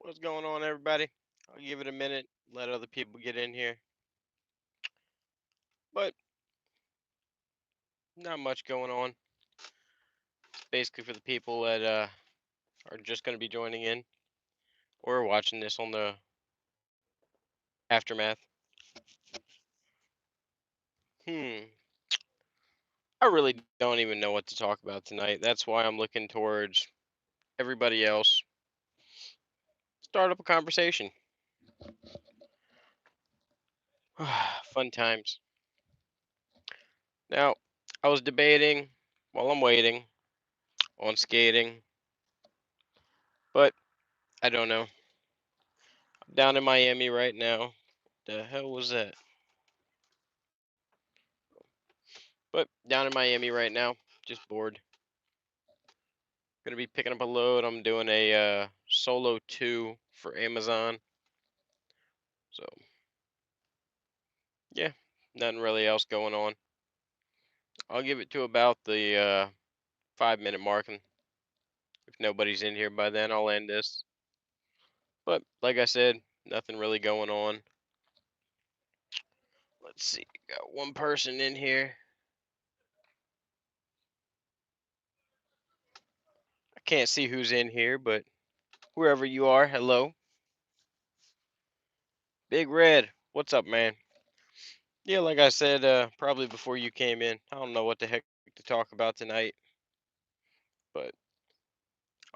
What's going on, everybody? I'll give it a minute, let other people get in here. But not much going on. Basically, for the people that are just going to be joining in or watching this on the aftermath. Hmm. I really don't even know what to talk about tonight. That's why I'm looking towards everybody else. Start up a conversation. Fun times. Now, I was debating while I'm waiting on skating, but I don't know. I'm down in Miami right now. The hell was that? But down in Miami right now, just bored. Gonna be picking up a load. I'm doing a solo 2 for Amazon. So yeah, nothing really else going on. I'll give it to about the 5 minute mark, and if nobody's in here by then, I'll end this. But like I said, nothing really going on. Let's see, got one person in here. I can't see who's in here, but whoever you are, hello. Big Red, what's up, man? Yeah, like I said, probably before you came in, I don't know what the heck to talk about tonight, but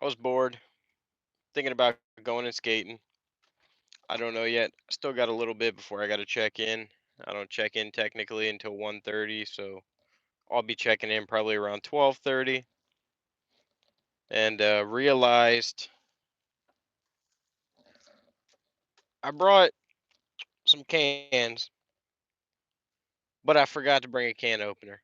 I was bored, thinking about going and skating. I don't know yet. Still got a little bit before I got to check in. I don't check in technically until 1:30, so I'll be checking in probably around 12:30. And realized I brought some cans, but I forgot to bring a can opener.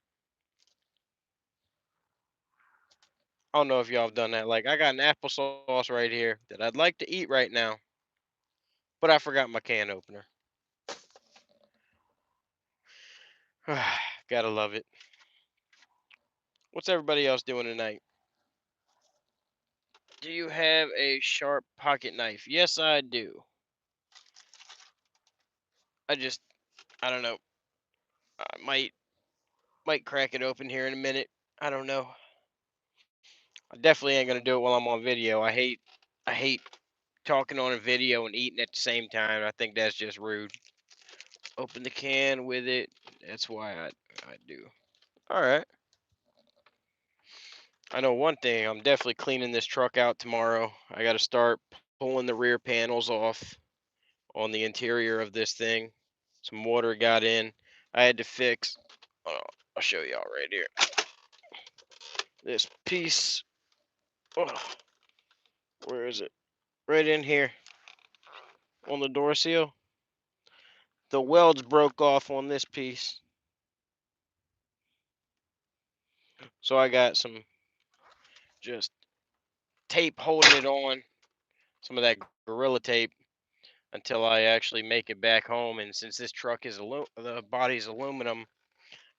I don't know if y'all have done that. Like I got an applesauce right here that I'd like to eat right now, but I forgot my can opener. Gotta love it. What's everybody else doing tonight? Do you have a sharp pocket knife? Yes, I do. I just, I don't know. I might crack it open here in a minute. I don't know. I definitely ain't gonna do it while I'm on video. I hate talking on a video and eating at the same time. I think that's just rude. Open the can with it. That's why I do. All right. I know one thing. I'm definitely cleaning this truck out tomorrow. I got to start pulling the rear panels off on the interior of this thing. Some water got in. I had to fix. Oh, I'll show y'all right here. This piece. Oh, where is it? Right in here on the door seal. The welds broke off on this piece. So I got some just tape holding it on, some of that Gorilla tape until I actually make it back home. And since this truck is the body's aluminum,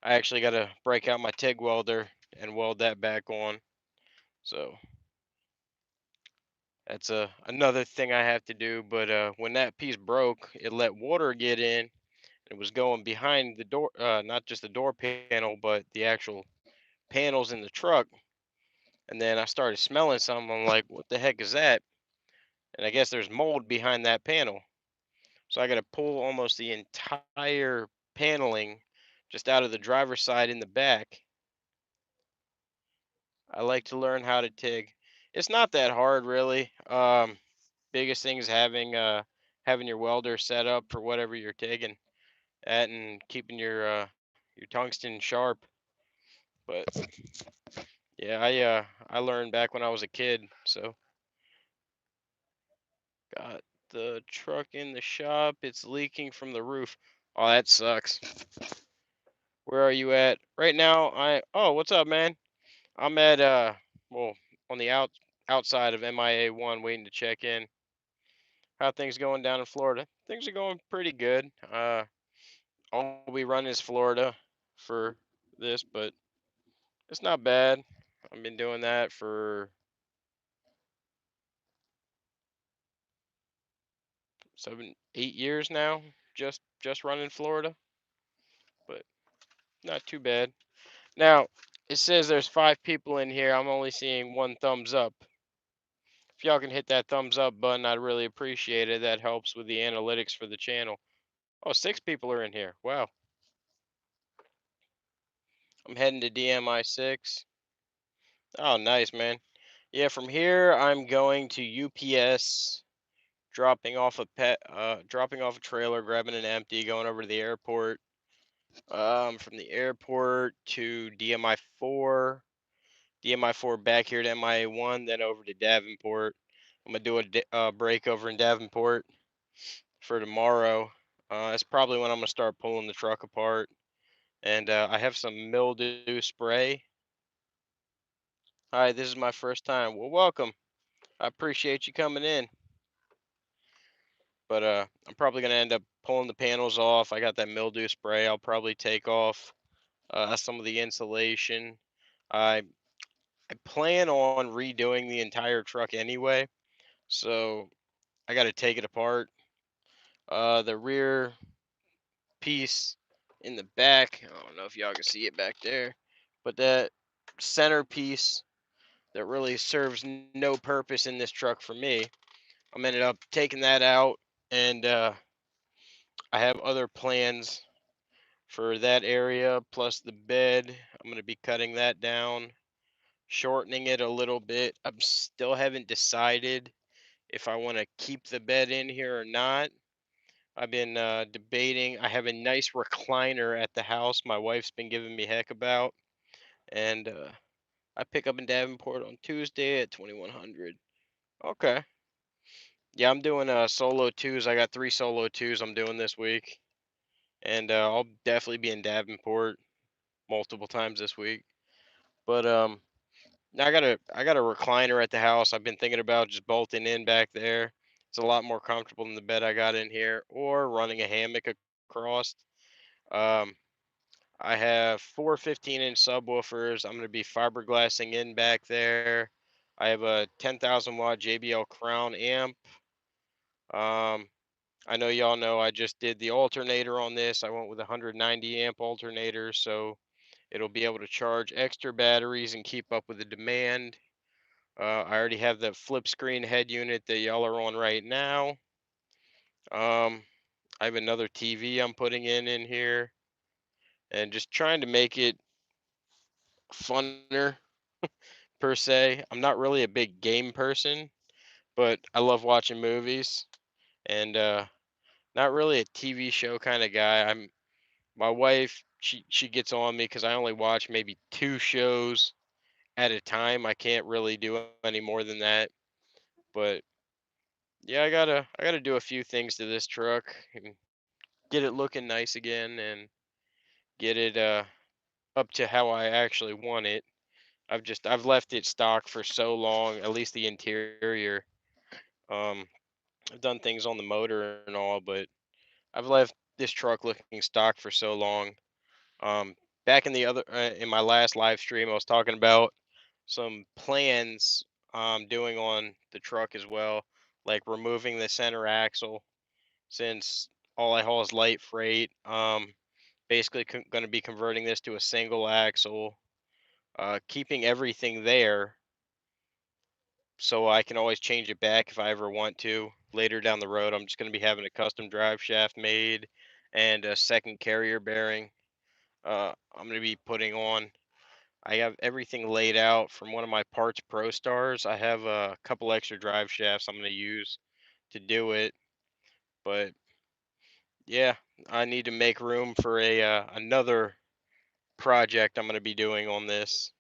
I actually got to break out my TIG welder and weld that back on. So that's another thing I have to do. But when that piece broke, it let water get in. It was going behind the door, not just the door panel, but the actual panels in the truck. And then I started smelling something. I'm like, what the heck is that? And I guess there's mold behind that panel. So I got to pull almost the entire paneling just out of the driver's side in the back. I like to learn how to TIG. It's not that hard, really. Biggest thing is having your welder set up for whatever you're TIGging at and keeping your tungsten sharp. But yeah, I learned back when I was a kid. So got the truck in the shop. It's leaking from the roof. Oh, that sucks. Where are you at? Right now, oh, what's up, man? I'm at well, on the outside of MIA 1 waiting to check in. How things going down in Florida? Things are going pretty good. All we run is Florida for this, but it's not bad. I've been doing that for 7, 8 years now. Just running Florida, but not too bad. Now it says there's 5 people in here. I'm only seeing one thumbs up. If y'all can hit that thumbs up button, I'd really appreciate it. That helps with the analytics for the channel. Oh, 6 people are in here. Wow. I'm heading to DMI 6. Oh, nice, man. Yeah, from here I'm going to UPS, dropping off a trailer, grabbing an empty, going over to the airport. From the airport to DMI 4 back here to MIA 1, then over to Davenport. I'm gonna do a break over in Davenport for tomorrow. That's probably when I'm gonna start pulling the truck apart. And I have some mildew spray. Hi, this is my first time. Well, welcome. I appreciate you coming in. But I'm probably gonna end up pulling the panels off. I got that mildew spray. I'll probably take off some of the insulation. I I plan on redoing the entire truck anyway, so I got to take it apart. The rear piece in the back. I don't know if y'all can see it back there, but that center piece that really serves no purpose in this truck for me. I'm ended up taking that out, and I have other plans for that area plus the bed. I'm going to be cutting that down, shortening it a little bit. I'm still haven't decided if I want to keep the bed in here or not. I've been debating. I have a nice recliner at the house my wife's been giving me heck about, and I pick up in Davenport on Tuesday at 2100. Okay. Yeah, I'm doing solo twos. I got 3 solo twos I'm doing this week, and I'll definitely be in Davenport multiple times this week. But I got a recliner at the house. I've been thinking about just bolting in back there. It's a lot more comfortable than the bed I got in here, or running a hammock across. Um, I have 4 15-inch subwoofers. I'm going to be fiberglassing in back there. I have a 10,000 watt JBL Crown amp. Um, I know y'all know I just did the alternator on this. I went with a 190 amp alternator, so it'll be able to charge extra batteries and keep up with the demand. I already have the flip screen head unit that y'all are on right now. Um, I have another TV I'm putting in here, and just trying to make it funner per se. I'm not really a big game person, but I love watching movies, and not really a TV show kind of guy. I'm My wife, she gets on me because I only watch maybe 2 shows at a time. I can't really do any more than that. But yeah, I gotta do a few things to this truck and get it looking nice again and get it up to how I actually want it. I've left it stock for so long, at least the interior. Um, I've done things on the motor and all, but I've left this truck looking stock for so long. Um, Back in my last live stream, I was talking about some plans I'm doing on the truck as well, like removing the center axle since all I haul is light freight. Basically, going to be converting this to a single axle, keeping everything there so I can always change it back if I ever want to later down the road. I'm just going to be having a custom drive shaft made and a second carrier bearing. I'm going to be putting on. I have everything laid out from one of my Parts Pro Stars. I have a couple extra drive shafts I'm going to use to do it, but yeah, I need to make room for a another project I'm going to be doing on this.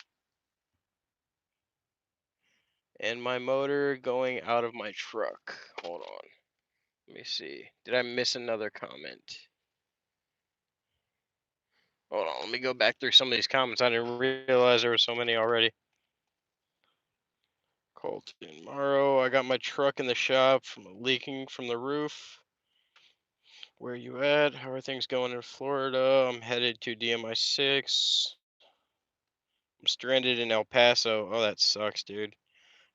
And my motor going out of my truck. Hold on. Let me see. Did I miss another comment? Hold on. Let me go back through some of these comments. I didn't realize there were so many already. Colton Morrow. I got my truck in the shop from leaking from the roof. Where you at? How are things going in Florida? I'm headed to DMI 6. I'm stranded in El Paso. Oh, that sucks, dude.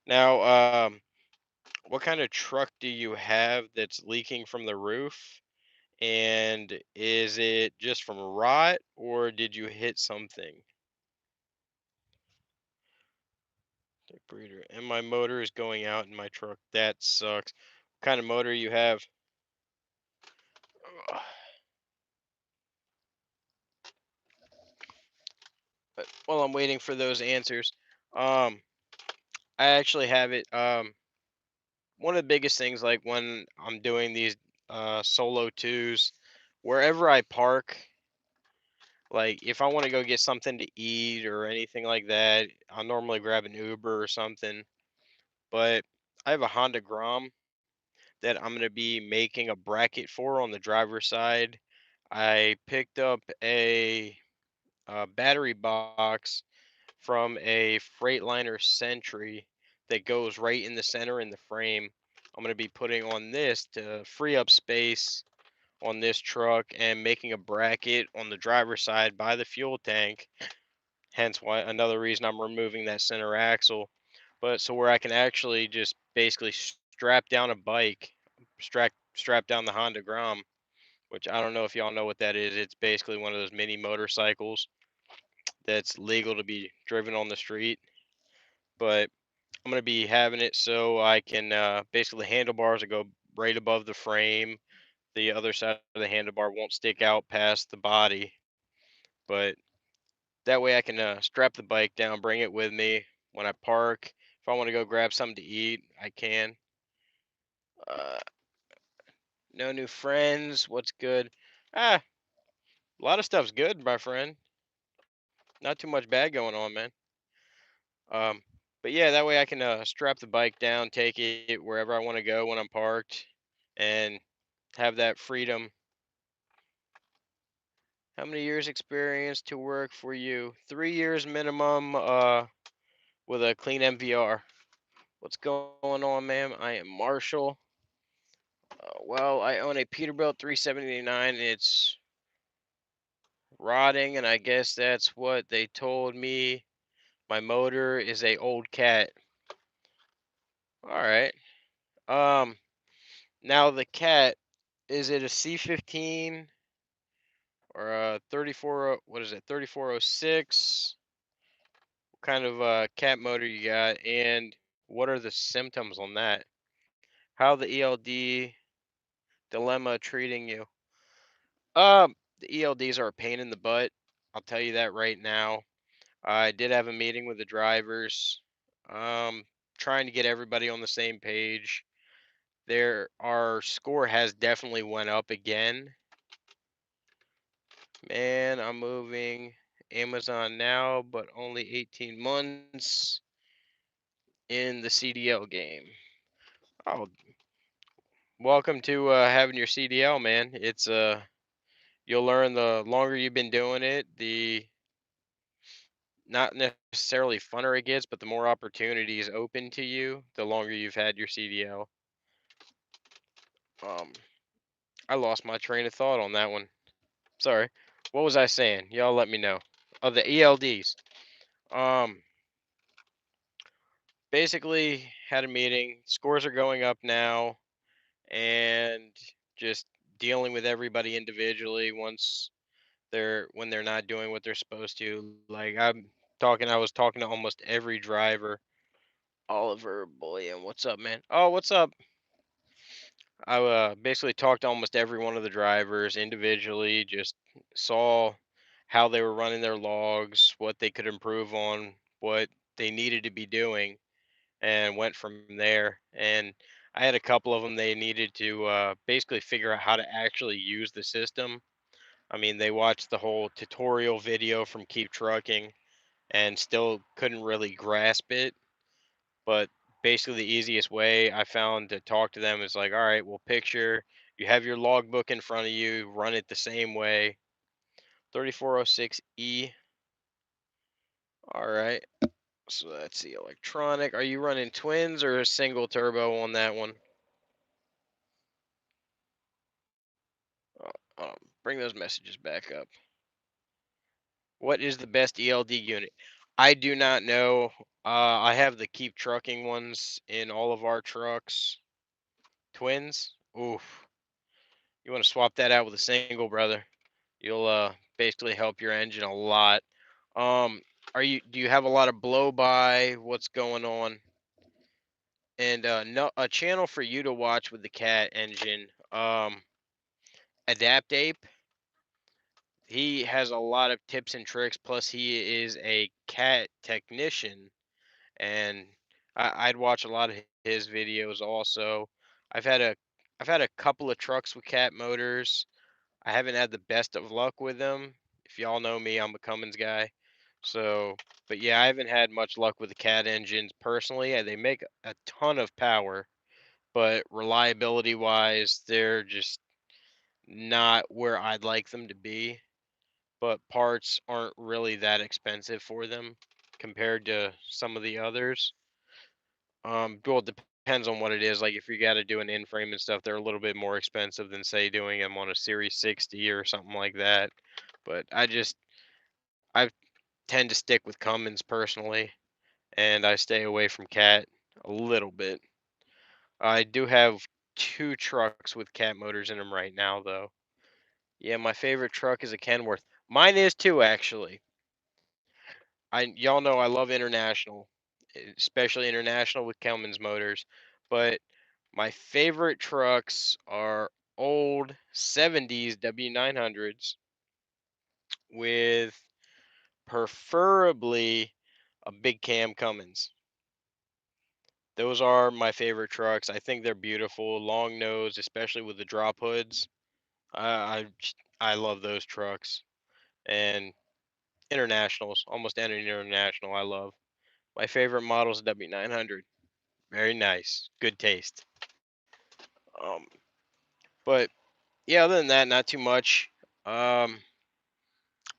Now, What kind of truck do you have that's leaking from the roof? And is it just from rot or did you hit something? The breeder. And my motor is going out in my truck. That sucks. What kind of motor you have? Ugh. But while I'm waiting for those answers, um, I actually have it. One of the biggest things, like when I'm doing these solo twos, wherever I park, like if I want to go get something to eat or anything like that, I'll normally grab an Uber or something. But I have a Honda Grom that I'm going to be making a bracket for on the driver's side. I picked up a battery box from a Freightliner Sentry that goes right in the center in the frame. I'm going to be putting on this to free up space on this truck and making a bracket on the driver's side by the fuel tank. Hence why another reason I'm removing that center axle. But so where I can actually just basically strap down a bike, strap down the Honda Grom, which I don't know if y'all know what that is. It's basically one of those mini motorcycles that's legal to be driven on the street. But I'm gonna be having it so I can basically the handlebars will go right above the frame. The other side of the handlebar won't stick out past the body, but that way I can strap the bike down, bring it with me when I park. If I want to go grab something to eat, I can. Uh, no new friends. What's good? Ah, a lot of stuff's good, my friend. Not too much bad going on, man. Um, but yeah, that way I can strap the bike down, take it wherever I want to go when I'm parked, and have that freedom. How many years experience to work for you? 3 years minimum. With a clean MVR. What's going on, ma'am? I am Marshall. Well, I own a Peterbilt 379. It's rotting, and I guess that's what they told me. My motor is a old cat. All right. Um. Now the cat, is it a C15 or a 34? What is it? 3406. What kind of cat motor you got, and what are the symptoms on that? How the ELD dilemma treating you? The ELDs are a pain in the butt. I'll tell you that right now. I did have a meeting with the drivers, um, trying to get everybody on the same page. Our score has definitely went up again. Man, I'm moving Amazon now, but only 18 months in the CDL game. Oh, welcome to having your CDL, man. It's you'll learn the longer you've been doing it, the not necessarily funner it gets, but the more opportunities open to you, the longer you've had your CDL. Um, I lost my train of thought on that one. Sorry. What was I saying? Y'all let me know. Oh, the ELDs. Um, basically had a meeting. Scores are going up now, and just dealing with everybody individually once they're when they're not doing what they're supposed to. Like I was talking to almost every driver. Oliver Bullion, what's up, man? Oh, what's up? I basically talked to almost every one of the drivers individually, just saw how they were running their logs, what they could improve on, what they needed to be doing, and went from there. And I had a couple of them they needed to basically figure out how to actually use the system. I mean, they watched the whole tutorial video from Keep Trucking and still couldn't really grasp it. But basically, the easiest way I found to talk to them is like, all right, well, picture you have your logbook in front of you, run it the same way. 3406E. All right. So that's the electronic. Are you running twins or a single turbo on that one? Bring those messages back up. What is the best ELD unit? I do not know. I have the Keep Trucking ones in all of our trucks. Twins. Oof. You want to swap that out with a single, brother. You'll basically help your engine a lot. Um, do you have a lot of blow by? What's going on? And no, a channel for you to watch with the cat engine. Adapt Ape. He has a lot of tips and tricks. Plus, he is a cat technician, and I'd watch a lot of his videos also. I've had a I've had a couple of trucks with cat motors. I haven't had the best of luck with them. If y'all know me, I'm a Cummins guy. So, but yeah, I haven't had much luck with the cat engines personally. They make a ton of power, but reliability wise, they're just not where I'd like them to be. But parts aren't really that expensive for them compared to some of the others. Well, it depends on what it is. Like if you got to do an in-frame and stuff, they're a little bit more expensive than say doing them on a Series 60 or something like that. But I tend to stick with Cummins personally, and I stay away from Cat a little bit. I do have two trucks with Cat motors in them right now, though. Yeah, my favorite truck is a Kenworth. Mine is too, actually. Y'all know I love International, especially International with Cummins motors, but my favorite trucks are old 70s W900s with preferably a big cam Cummins. Those are my favorite trucks. I think they're beautiful, long nose, especially with the drop hoods. I love those trucks. And internationals, almost any international I love. My favorite model is W900. Very nice. Good taste. Um, but yeah, other than that, not too much. Um,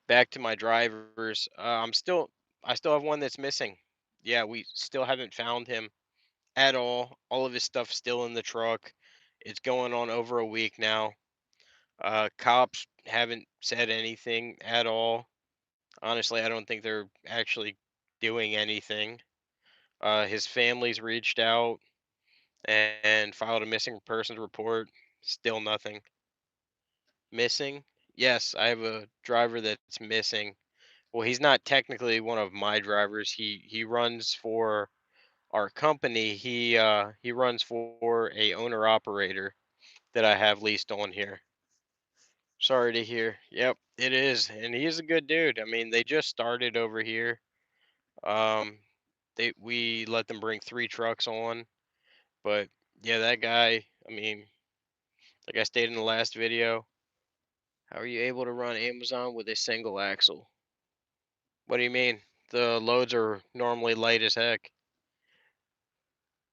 Back to my drivers. I still have one that's missing. Yeah, we still haven't found him at all. All of his stuff's still in the truck. It's going on over a week now. Cops haven't said anything at all. Honestly, I don't think they're actually doing anything. His family's reached out and filed a missing persons report. Still nothing. Missing? Yes, I have a driver that's missing. Well, he's not technically one of my drivers. He runs for our company. He runs for a owner operator that I have leased on here. Sorry to hear. Yep, it is, and he is a good dude. I mean, they just started over here. Um, we let them bring three trucks on, but yeah, that guy. I mean, like I stated in the last video, how are you able to run Amazon with a single axle? What do you mean? The loads are normally light as heck.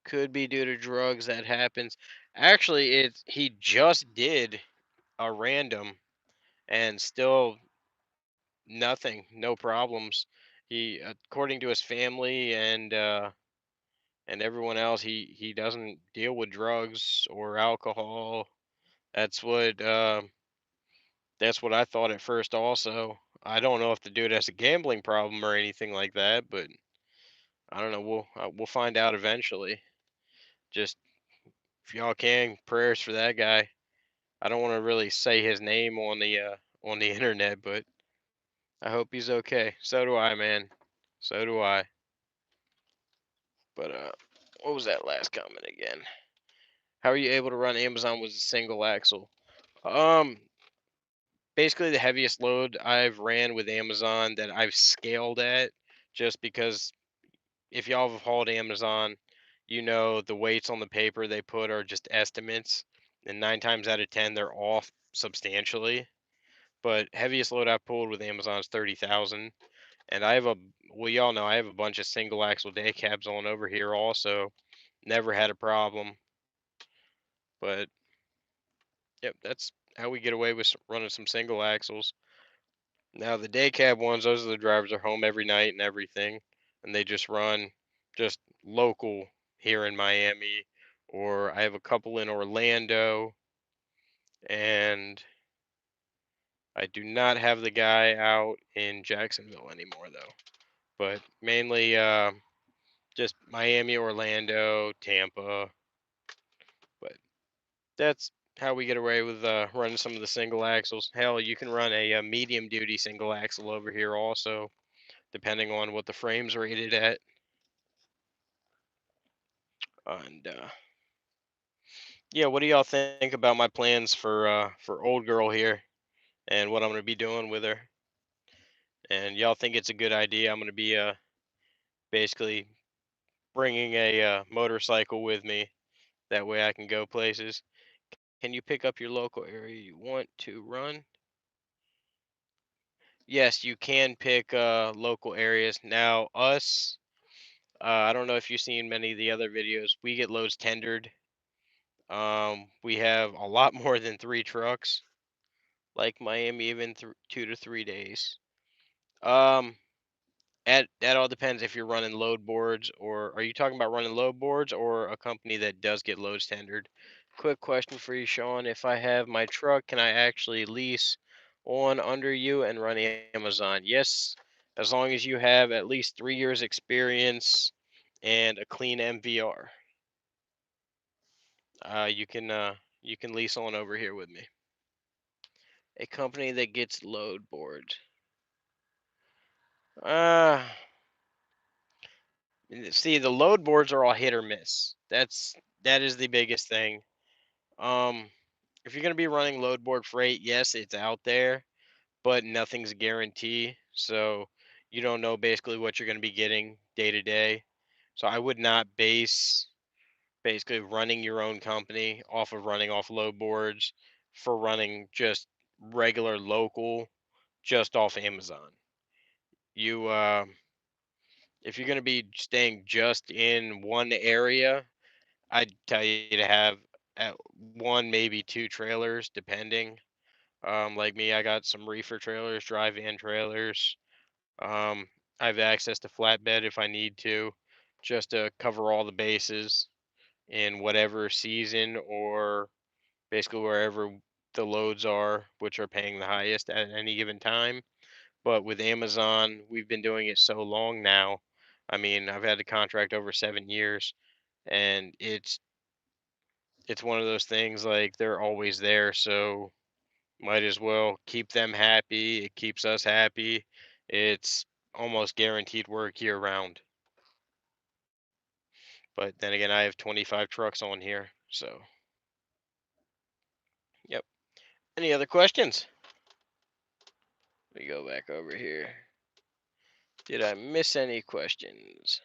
Could be due to drugs. That happens. Actually, it's he just did a random and still nothing, no problems. He, according to his family and everyone else, he doesn't deal with drugs or alcohol. That's what uh, that's what I thought at first. Also, I don't know if the dude has a gambling problem or anything like that, but I don't know. We'll find out eventually. Just if y'all can, prayers for that guy. I don't want to really say his name on the internet, but I hope he's okay. So do I, man. So do I. But what was that last comment again? How are you able to run Amazon with a single axle? Um, Basically the heaviest load I've ran with Amazon that I've scaled at, just because if y'all have hauled Amazon, you know the weights on the paper they put are just estimates, and 9 times out of 10 they're off substantially. But heaviest load I've pulled with Amazon is 30,000, and I have a well, y'all know I have a bunch of single axle day cabs on over here also. Never had a problem, but yep, that's how we get away with running some single axles. Now the day cab ones, those are the drivers are home every night and everything, and they just run just local here in Miami, or I have a couple in Orlando, and I do not have the guy out in Jacksonville anymore though. But mainly, Just Miami, Orlando, Tampa, but that's how we get away with running some of the single axles. Hell, you can run a medium duty single axle over here also, depending on what the frame's rated at. And yeah, what do y'all think about my plans for old girl here and what I'm gonna be doing with her? And y'all think it's a good idea? I'm gonna be basically bringing a motorcycle with me. That way I can go places. Can you pick up your local area you want to run? Yes, you can pick local areas. Now, us, I don't know if you've seen many of the other videos. We get loads tendered. We have a lot more than 3 trucks, like Miami, even 2 to 3 days. Um, that all depends if you're running load boards, or are you talking about running load boards or a company that does get loads tendered? Quick question for you, Sean. If I have my truck, can I actually lease on under you and run Amazon? Yes, as long as you have at least 3 years experience and a clean MVR. You can lease on over here with me. A company that gets load boards. Uh See, the load boards are all hit or miss. That is the biggest thing. Um, if you're gonna be running load board freight, yes, it's out there, but nothing's a guarantee. So you don't know basically what you're gonna be getting day to day. So I would not base basically running your own company off of running off load boards for running just regular local just off Amazon. You if you're gonna be staying just in one area, I'd tell you to have at one, maybe 2 trailers, depending. Like me, I got some reefer trailers, dry van trailers. Um, I have access to flatbed if I need to, just to cover all the bases in whatever season or basically wherever the loads are, which are paying the highest at any given time. But with Amazon, we've been doing it so long now. I mean, I've had the contract over 7 years, and it's one of those things like they're always there, so might as well keep them happy. It keeps us happy. It's almost guaranteed work year round. But then again, I have 25 trucks on here, so yep. Any other questions? Let me go back over here. Did I miss any questions?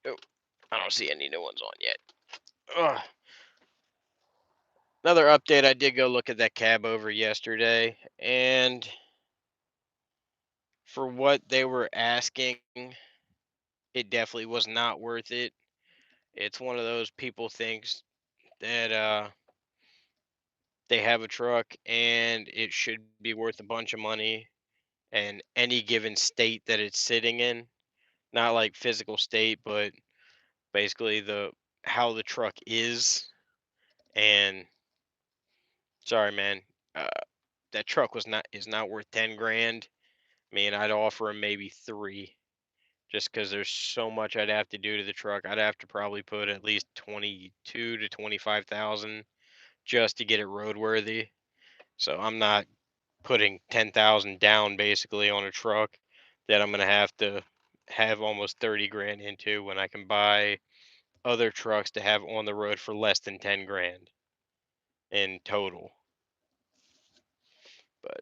Oh, I don't see any new ones on yet. Ugh. Another update, I did go look at that cab over yesterday, and for what they were asking, it definitely was not worth it. It's one of those people thinks that they have a truck and it should be worth a bunch of money and any given state that it's sitting in, not like physical state, but basically the how the truck and sorry man, uh, that truck is not worth 10 grand. I mean, I'd offer him maybe 3 just because there's so much I'd have to do to the truck. I'd have to probably put at least 22 to 25,000 just to get it roadworthy. So I'm not putting 10,000 down basically on a truck that I'm going to have almost 30 grand into when I can buy other trucks to have on the road for less than 10 grand in total. But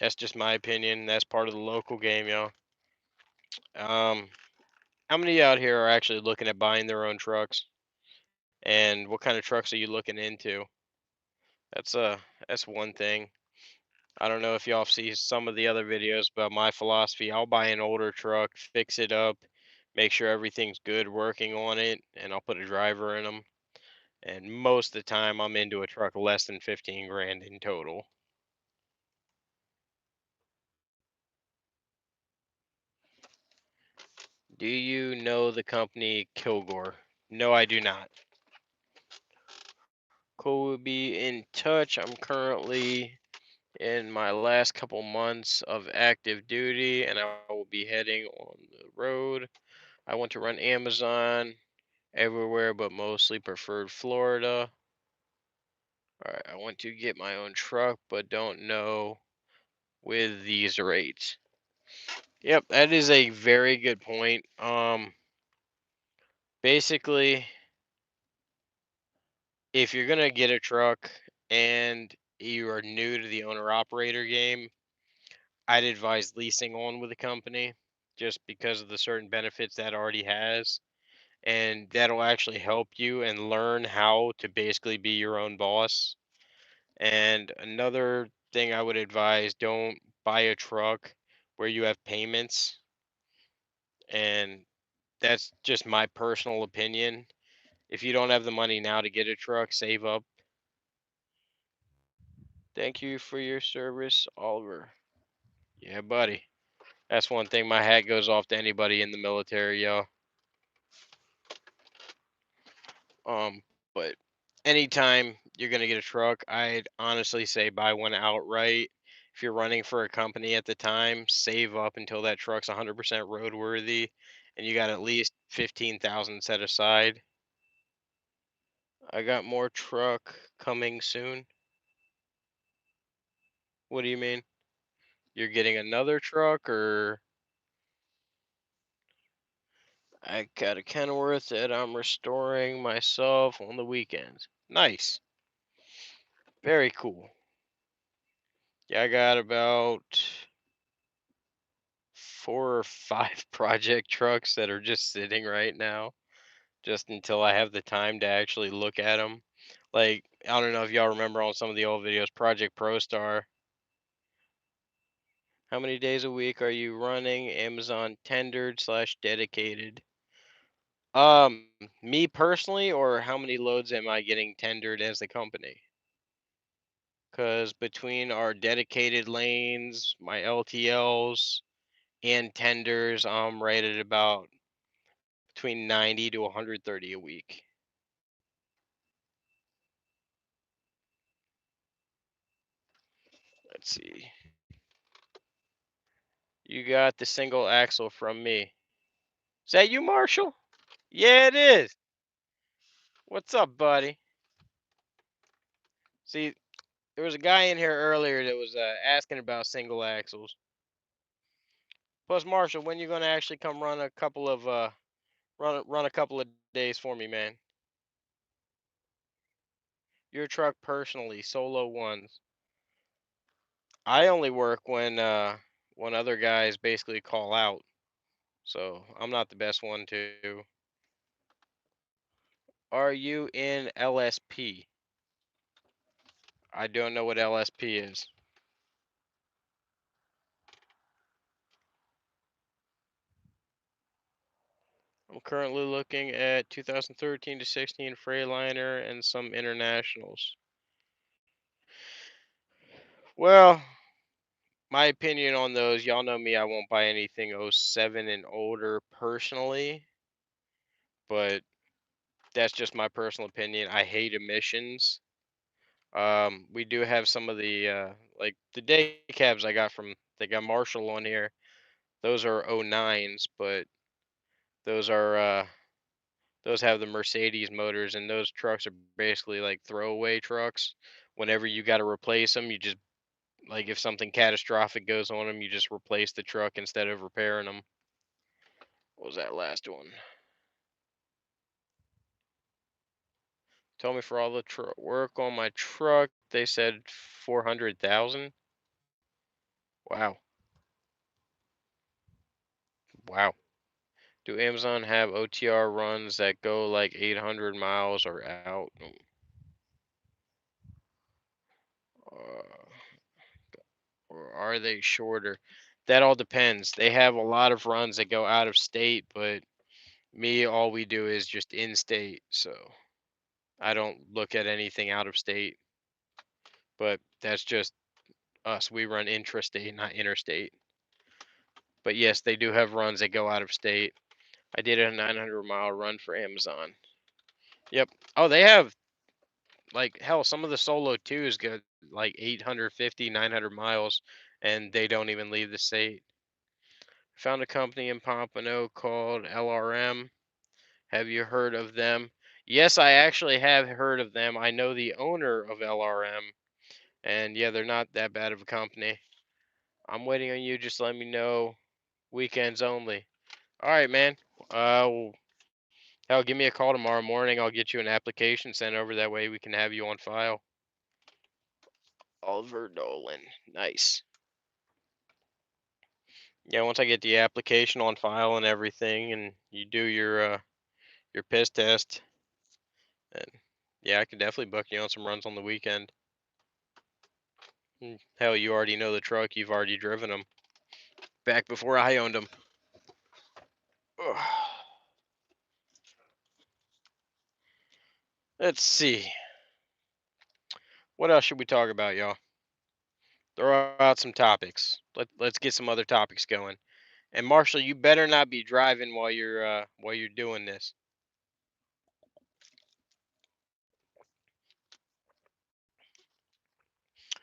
that's just my opinion. That's part of the local game, y'all. Um, how many out here are actually looking at buying their own trucks? And what kind of trucks are you looking into? That's that's one thing. I don't know if y'all see some of the other videos about my philosophy. I'll buy an older truck, fix it up, make sure everything's good working on it, and I'll put a driver in them. And most of the time, I'm into a truck less than 15 grand in total. Do you know the company Kilgore? No, I do not. Cool, we'll be in touch. I'm currently in my last couple months of active duty, and I will be heading on the road. I want to run Amazon everywhere, but mostly preferred Florida. All right, I want to get my own truck, but don't know with these rates. Yep, that is a very good point. Basically, if you're gonna get a truck and you are new to the owner operator game, I'd advise leasing on with a company just because of the certain benefits that already has. And that'll actually help you and learn how to basically be your own boss. And another thing I would advise, don't buy a truck where you have payments. And that's just my personal opinion. If you don't have the money now to get a truck, save up. Thank you for your service, Oliver. Yeah, buddy. That's one thing my hat goes off to anybody in the military, yo. Um, but anytime you're gonna get a truck, I'd honestly say buy one outright. If you're running for a company at the time, save up until that truck's 100% roadworthy, and you got at least 15,000 set aside. I got more truck coming soon. What do you mean? You're getting another truck, or I got a Kenworth that I'm restoring myself on the weekends. Nice, very cool. Yeah, I got about 4 or 5 project trucks that are just sitting right now, just until I have the time to actually look at them. Like, I don't know if y'all remember on some of the old videos, Project Pro Star. How many days a week are you running Amazon tendered slash dedicated? Um, Me personally, or how many loads am I getting tendered as the company? Because between our dedicated lanes, my LTLs, and tenders, I'm right at about between 90 to 130 a week. Let's see. You got the single axle from me. Is that you, Marshall? Yeah, it is. What's up, buddy? See, there was a guy in here earlier that was asking about single axles. Plus, Marshall, when you gonna actually come run a couple of run a couple of days for me, man? Your truck personally, solo ones. I only work when other guys basically call out, so I'm not the best one to. Are you in LSP? I don't know what LSP is. I'm currently looking at 2013 to 16 Freightliner and some internationals. Well, my opinion on those, y'all know me, I won't buy anything '07 and older personally, but that's just my personal opinion. I hate emissions. We do have some of the like the day cabs I got from they got Marshall on here. Those are '09s, but those are those have the Mercedes motors, and those trucks are basically like throwaway trucks. Whenever you got to replace them, you just like if something catastrophic goes on them, you just replace the truck instead of repairing them. What was that last one? Told me for all the work on my truck, they said 400,000. Wow, wow. Do Amazon have OTR runs that go like 800 miles or out? Uh, or are they shorter? That all depends. They have a lot of runs that go out of state, but me, all we do is just in state. So I don't look at anything out of state, but that's just us. We run intrastate, not interstate. But yes, they do have runs that go out of state. I did a 900-mile run for Amazon. Yep. Oh, they have Like hell, some of the Solo 2s go like 850, 900 miles, and they don't even leave the state. Found a company in Pompano called LRM. Have you heard of them? Yes, I actually have heard of them. I know the owner of LRM, and yeah, they're not that bad of a company. I'm waiting on you. Just let me know. Weekends only. All right, man. Well, hell, give me a call tomorrow morning. I'll get you an application sent over. That way we can have you on file. Oliver Dolan. Nice. Yeah, once I get the application on file and everything, and you do your piss test, and yeah, I could definitely book you on some runs on the weekend. Hell, you already know the truck. You've already driven them back before I owned them. Let's see. What else should we talk about, y'all? Throw out some topics. Let's get some other topics going. And Marshall, you better not be driving while you're doing this.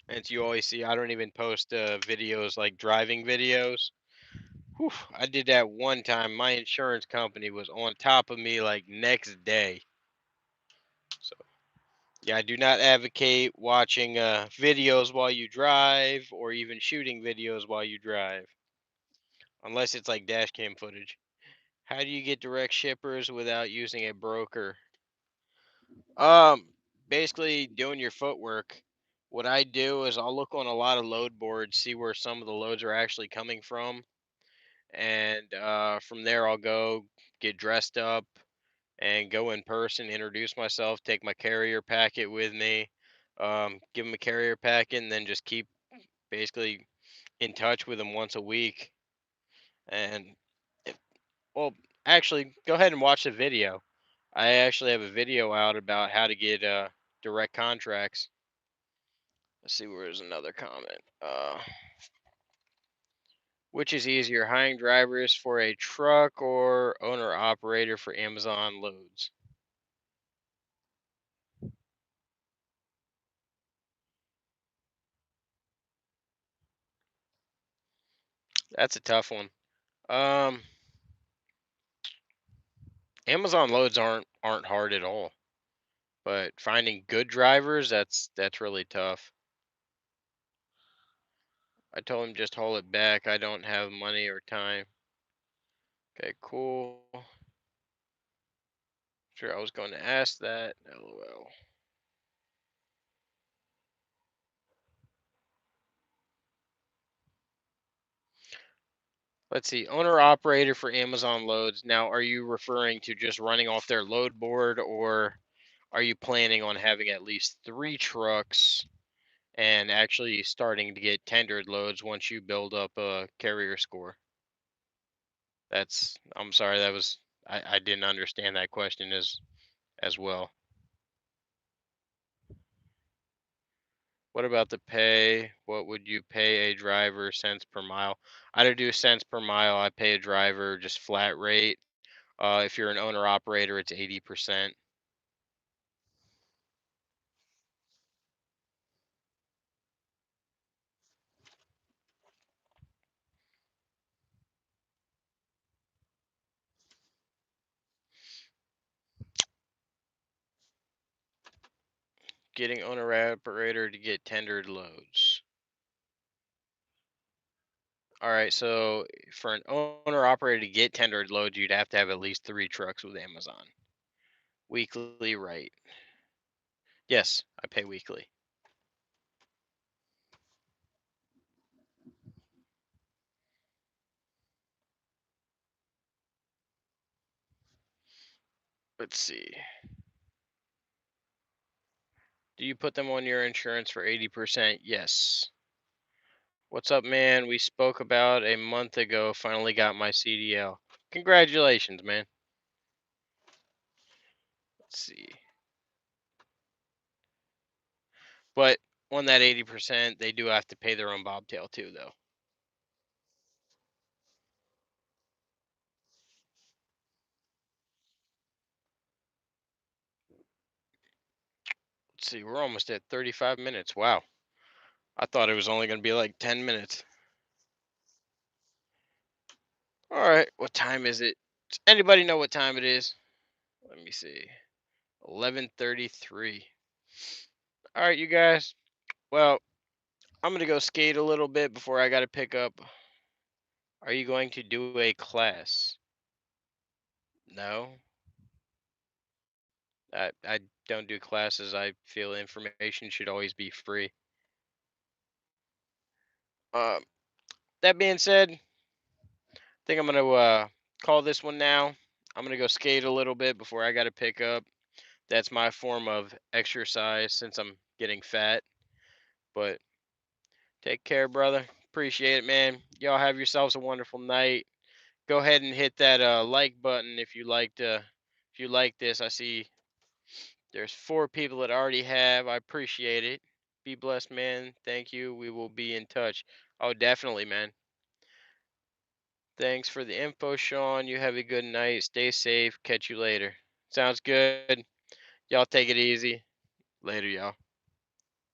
And you always see, I don't even post videos like driving videos. Whew, I did that one time. My insurance company was on top of me like next day. So yeah, I do not advocate watching videos while you drive or even shooting videos while you drive, unless it's like dash cam footage. How do you get direct shippers without using a broker? Um, Basically doing your footwork. What I do is I'll look on a lot of load boards, see where some of the loads are actually coming from, and from there I'll go get dressed up and go in person, introduce myself, take my carrier packet with me, give them a carrier packet, and then just keep basically in touch with them once a week. And if, well, actually, go ahead and watch the video. I actually have a video out about how to get direct contracts. Let's see, where's another comment. Which is easier, hiring drivers for a truck or owner operator for Amazon loads? That's a tough one. Um, Amazon loads aren't hard at all, but finding good drivers, that's really tough. I told him just hold it back. I don't have money or time. Okay, cool. Sure, I was going to ask that. LOL. Let's see. Owner operator for Amazon loads. Now, are you referring to just running off their load board, or are you planning on having at least 3 trucks and actually starting to get tendered loads once you build up a carrier score? I'm sorry, I didn't understand that question as well. What about the pay? What would you pay a driver cents per mile? I don't do cents per mile. I pay a driver just flat rate. If you're an owner operator, it's 80%. Getting owner operator to get tendered loads. All right, so for an owner operator to get tendered loads, you'd have to have at least 3 trucks with Amazon. Weekly, right? Yes, I pay weekly. Let's see. Do you put them on your insurance for 80%? Yes. What's up, man? We spoke about a month ago. Finally got my CDL. Congratulations, man. Let's see. But on that 80%, they do have to pay their own bobtail too, though. Let's Let's see, we're almost at 35 minutes. Wow. I thought it was only going to be like 10 minutes. All right, what time is it? Does anybody know what time it is? Let me see. 11:33. All right, you guys. Well, I'm going to go skate a little bit before I got to pick up. Are you going to do a class? No. I don't do classes. I feel information should always be free. Um, that being said, I think I'm gonna call this one now. I'm gonna go skate a little bit before I gotta pick up. That's my form of exercise since I'm getting fat. But take care, brother. Appreciate it, man. Y'all have yourselves a wonderful night. Go ahead and hit that like button if you like this. I see there's 4 people that already have. I appreciate it. Be blessed, man. Thank you. We will be in touch. Oh, definitely, man. Thanks for the info, Sean. You have a good night. Stay safe. Catch you later. Sounds good. Y'all take it easy. Later, y'all.